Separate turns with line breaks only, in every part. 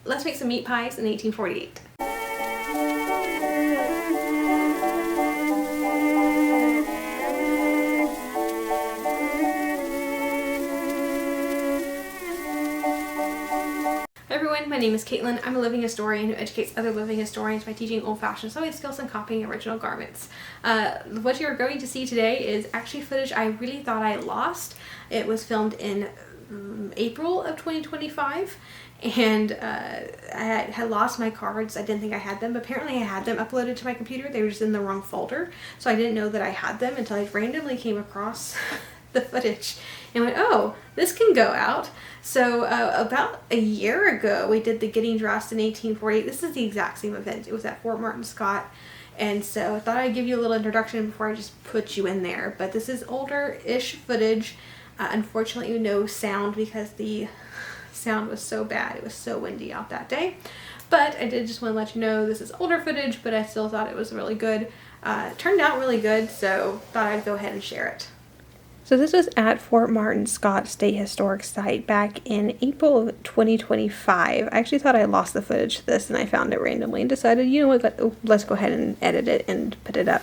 let's make some meat pies in 1848. Hi everyone, my name is Caitlin. I'm a living historian who educates other living historians by teaching old-fashioned sewing skills and copying original garments. What you're going to see today is actually footage I really thought I lost. It was filmed in April of 2025, and I had lost my cards. I didn't think I had them, but apparently I had them uploaded to my computer. They were just in the wrong folder, so I didn't know that I had them until I randomly came across the footage and went, oh, this can go out. So about a year ago, we did the Getting Dressed in 1848. This is the exact same event. It was at Fort Martin, Scott. And so I thought I'd give you a little introduction before I just put you in there. But this is older-ish footage. Unfortunately, no sound because the sound was so bad. It was so windy out that day. But I did just want to let you know this is older footage, but I still thought it was really good. It turned out really good, so thought I'd go ahead and share it. So this was at Fort Martin, Scott State Historic Site back in April of 2025. I actually thought I lost the footage to this, and I found it randomly and decided, you know what, let's go ahead and edit it and put it up.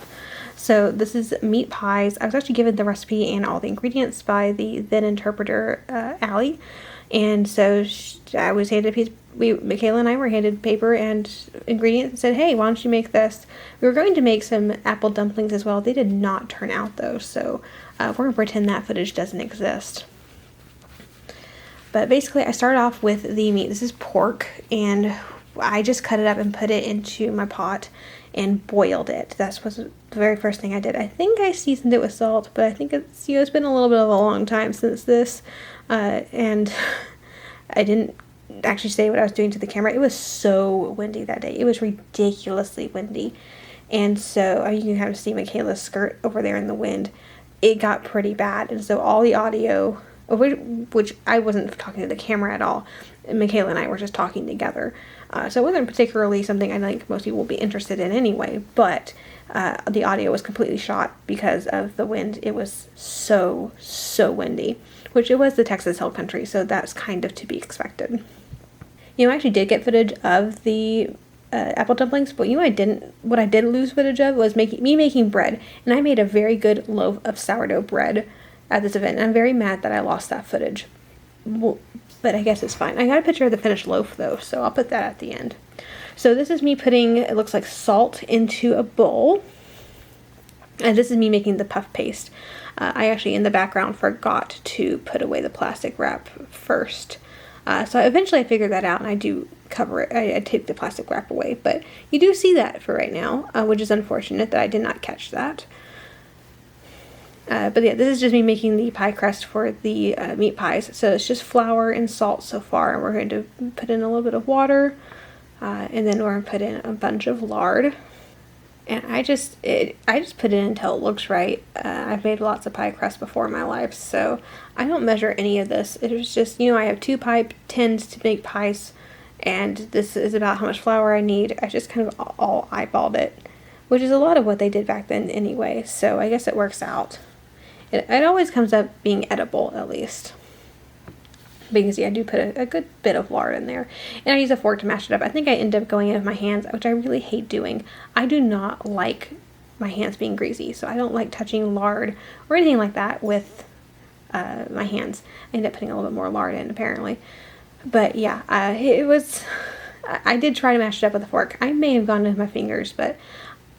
So this is meat pies. I was actually given the recipe and all the ingredients by the then interpreter, Allie. And so I was handed a piece, Michaela and I were handed paper and ingredients and said, hey, why don't you make this? We were going to make some apple dumplings as well. They did not turn out though, so we're going to pretend that footage doesn't exist. But basically I started off with the meat. This is pork, and I just cut it up and put it into my pot and boiled it. That was the very first thing I did. I think I seasoned it with salt, but I think it's, it's been a little bit of a long time since this, and I didn't actually say what I was doing to the camera. It was so windy that day. It was ridiculously windy, and so you can kind of see Michaela's skirt over there in the wind. It got pretty bad, and so all the audio, which I wasn't talking to the camera at all, Michaela and I were just talking together. So it wasn't particularly something I think most people will be interested in anyway, but the audio was completely shot because of the wind. It was so windy, which it was the Texas Hill Country, so that's kind of to be expected. I actually did get footage of the apple dumplings, but what I did lose footage of was me making bread, and I made a very good loaf of sourdough bread at this event, and I'm very mad that I lost that footage. Well, but I guess it's fine. I got a picture of the finished loaf though, so I'll put that at the end. So this is me putting, it looks like salt into a bowl, and this is me making the puff paste. I actually in the background forgot to put away the plastic wrap first. So eventually I figured that out, and I do cover it. I take the plastic wrap away, but you do see that for right now, which is unfortunate that I did not catch that. But yeah, this is just me making the pie crust for the meat pies. So it's just flour and salt so far, and we're going to put in a little bit of water, and then we're going to put in a bunch of lard. And I just put it in until it looks right. I've made lots of pie crust before in my life, so I don't measure any of this. It was just, I have 2 pie tins to make pies, and this is about how much flour I need. I just kind of all eyeballed it, which is a lot of what they did back then anyway, so I guess it works out. It always comes up being edible, at least. Because, yeah, I do put a good bit of lard in there. And I use a fork to mash it up. I think I end up going in with my hands, which I really hate doing. I do not like my hands being greasy, so I don't like touching lard or anything like that with my hands. I end up putting a little bit more lard in, apparently. But, yeah, I did try to mash it up with a fork. I may have gone with my fingers, but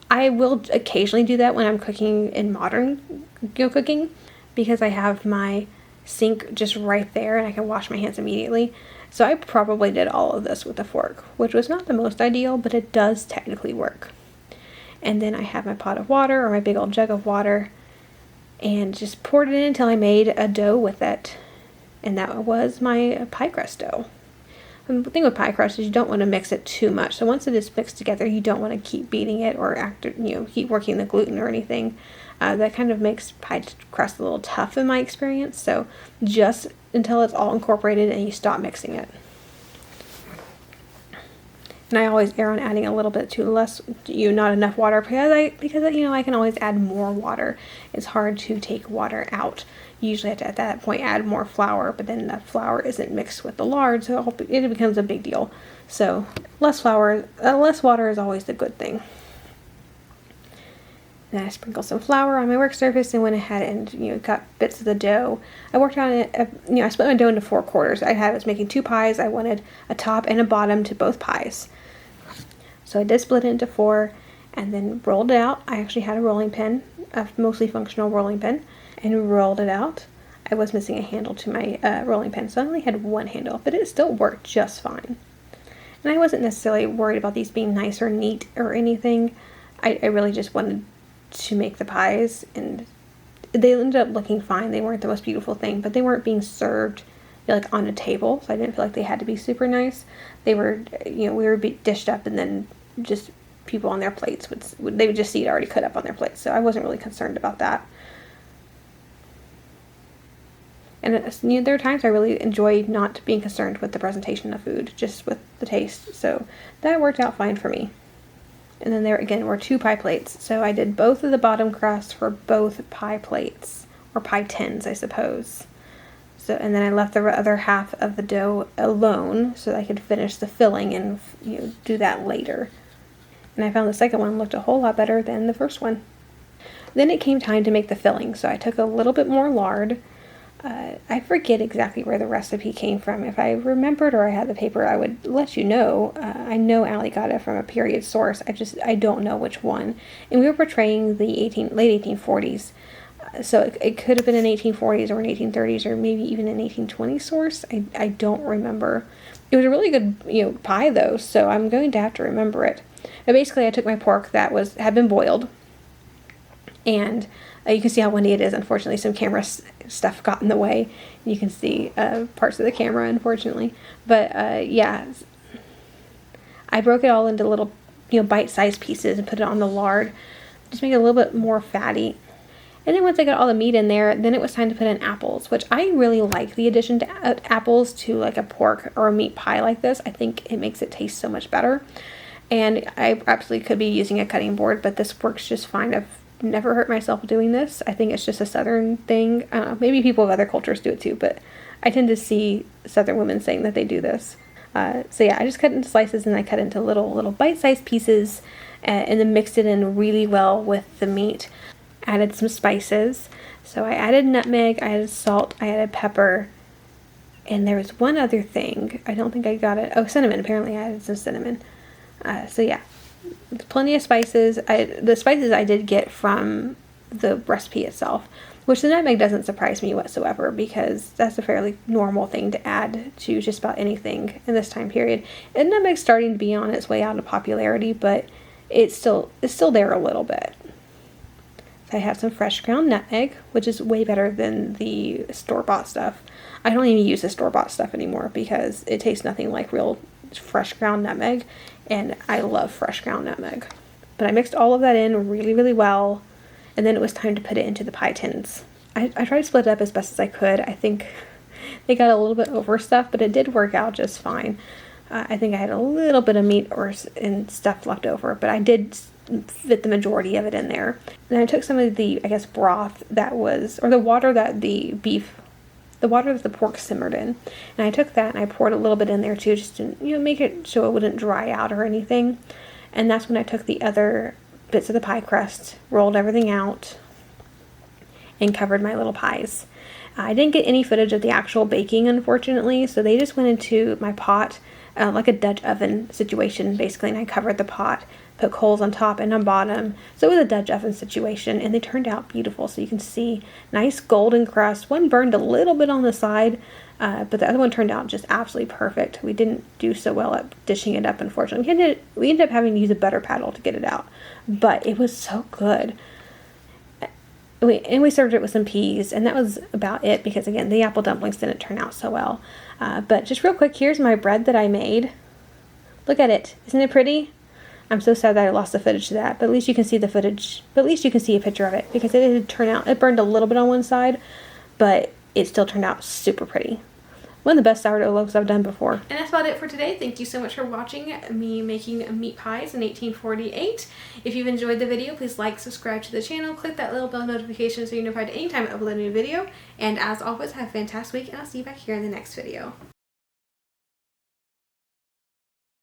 I will occasionally do that when I'm cooking in modern cooking, because I have my sink just right there and I can wash my hands immediately. So I probably did all of this with a fork, which was not the most ideal, but it does technically work. And then I have my pot of water, or my big old jug of water, and just poured it in until I made a dough with it. And that was my pie crust dough. And the thing with pie crust is you don't want to mix it too much. So once it is mixed together, you don't want to keep beating it or keep working the gluten or anything. That kind of makes pie crust a little tough in my experience. So just until it's all incorporated and you stop mixing it. And And I always err on adding a little bit too less, not enough water, because I can always add more water. It's hard to take water out. You usually have to, at that point, add more flour, but then the flour isn't mixed with the lard, so it becomes a big deal. So less water is always the good thing. Then I sprinkled some flour on my work surface and went ahead and, got bits of the dough. I worked on it, I split my dough into 4 quarters. I was making 2 pies. I wanted a top and a bottom to both pies. So I did split it into 4 and then rolled it out. I actually had a rolling pin, a mostly functional rolling pin, and rolled it out. I was missing a handle to my rolling pin, so I only had 1 handle, but it still worked just fine. And I wasn't necessarily worried about these being nice or neat or anything. I really just wanted to make the pies, and they ended up looking fine. They weren't the most beautiful thing, but they weren't being served like on a table, so I didn't feel like they had to be super nice. They were, we were dished up, and then just people on their plates they would just see it already cut up on their plates, so I wasn't really concerned about that. And there are times I really enjoy not being concerned with the presentation of food, just with the taste, so that worked out fine for me. And then there again were 2 pie plates, so I did both of the bottom crusts for both pie plates, or pie tins, I suppose. So, and then I left the other half of the dough alone so that I could finish the filling and do that later. And I found the second one looked a whole lot better than the first one. Then it came time to make the filling, so I took a little bit more lard. I forget exactly where the recipe came from. If I remembered or I had the paper, I would let you know. I know Allie got it from a period source. I don't know which one. And we were portraying the late 1840s. So it could have been an 1840s or an 1830s or maybe even an 1820s source. I don't remember. It was a really good pie though, so I'm going to have to remember it. But basically I took my pork that had been boiled, and you can see how windy it is. Unfortunately, some camera stuff got in the way. You can see parts of the camera, unfortunately. But yeah, I broke it all into little, bite-sized pieces and put it on the lard. Just make it a little bit more fatty. And then once I got all the meat in there, then it was time to put in apples, which I really like the addition to apples to like a pork or a meat pie like this. I think it makes it taste so much better. And I absolutely could be using a cutting board, but this works just fine. I've never hurt myself doing this. I think it's just a southern thing. Maybe people of other cultures do it too, but I tend to see southern women saying that they do this. So yeah, I just cut into slices and I cut into little bite-sized pieces and then mixed it in really well with the meat. Added some spices. So I added nutmeg, I added salt, I added pepper, and there was one other thing. I don't think I got it. Oh, cinnamon. Apparently I added some cinnamon. So yeah, plenty of spices. The spices I did get from the recipe itself, which the nutmeg doesn't surprise me whatsoever because that's a fairly normal thing to add to just about anything in this time period. And nutmeg's starting to be on its way out of popularity, but it's still there a little bit. I have some fresh ground nutmeg, which is way better than the store-bought stuff. I don't even use the store-bought stuff anymore because it tastes nothing like real fresh ground nutmeg, and I love fresh ground nutmeg. But I mixed all of that in really, really well, and then it was time to put it into the pie tins. I tried to split it up as best as I could. I think they got a little bit overstuffed, but it did work out just fine. I think I had a little bit of meat and stuff left over, but I did fit the majority of it in there. And I took some of the, broth or the water that the water that the pork simmered in. And I took that and I poured a little bit in there too, just to, make it so it wouldn't dry out or anything. And that's when I took the other bits of the pie crust, rolled everything out, and covered my little pies. I didn't get any footage of the actual baking, unfortunately, so they just went into my pot, like a Dutch oven situation, basically, and I covered the pot, put coals on top and on bottom. So it was a Dutch oven situation, and they turned out beautiful. So you can see nice golden crust. One burned a little bit on the side, but the other one turned out just absolutely perfect. We didn't do so well at dishing it up, unfortunately. We ended up having to use a butter paddle to get it out, but it was so good. We served it with some peas, and that was about it because, again, the apple dumplings didn't turn out so well. But just real quick, here's my bread that I made. Look at it. Isn't it pretty? I'm so sad that I lost the footage to that, but at least you can see the footage. But at least you can see a picture of it because it burned a little bit on one side, but it still turned out super pretty. one of the best sourdough loaves I've done before. And that's about it for today. Thank you so much for watching me making meat pies in 1848. If you've enjoyed the video, please like, subscribe to the channel, click that little bell notification so you're notified anytime I upload a new video. And as always, have a fantastic week, and I'll see you back here in the next video.